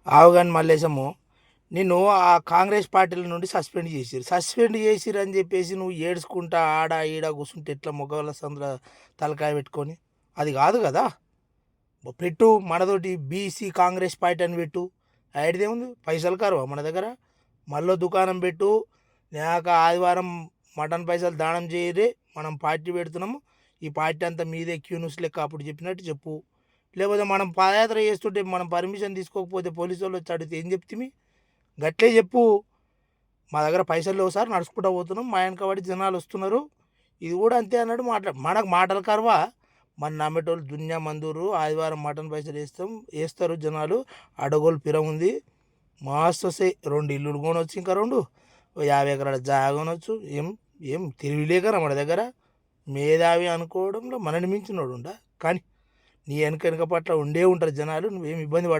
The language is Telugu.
ఆవుగాని మల్లేశము నిన్ను ఆ కాంగ్రెస్ పార్టీల నుండి సస్పెండ్ చేసిరు అని చెప్పేసి నువ్వు ఏడ్చుకుంటా ఆడ ఈడ కూర్చుంటే ఎట్లా మొగల సంద్ర తలకాయ పెట్టుకొని అది కాదు కదా. పెట్టు మనతోటి బీసీ కాంగ్రెస్ పార్టీ అని పెట్టు. ఐడిదే ఉంది, పైసలు కరువా మన దగ్గర. మళ్ళీ దుకాణం పెట్టు, నాక ఆదివారం మటన్ పైసలు దానం చేయరే, మనం పార్టీ పెడుతున్నాము, ఈ పార్టీ అంతా మీదే క్యూన్యూస్ లెక్క అప్పుడు చెప్పినట్టు చెప్పు. లేకపోతే మనం పాదయాత్ర చేస్తుంటే మనం పర్మిషన్ తీసుకోకపోతే పోలీసు వాళ్ళు వచ్చి అడిగితే ఏం చెప్తిమి, గట్లే చెప్పు. మా దగ్గర పైసలు లేవు సార్, నడుచుకుంటూ పోతున్నాం, మా వెనకబడి జనాలు వస్తున్నారు, ఇది కూడా అంతే అన్నాడు. మనకు మాటలు కరువా. మన నమ్మేటోళ్ళు దున్యా మందూరు, ఆదివారం మటన్ పైసలు వేస్తారు జనాలు. అడగోలు పిర ఉంది, మస్తు వస్తాయి. 2 ఇల్లులు కొనవచ్చు, ఇంకా 50 ఎకరాల జాగా కొనవచ్చు. ఏం ఏం తెలివిలేకరా మన దగ్గర. మేధావి అనుకోవడంలో మనని మించినోడు ఉండా. కానీ నీ వెనక పట్ల ఉండే ఉంటారు జనాలు, నువ్వేం ఇబ్బంది పడ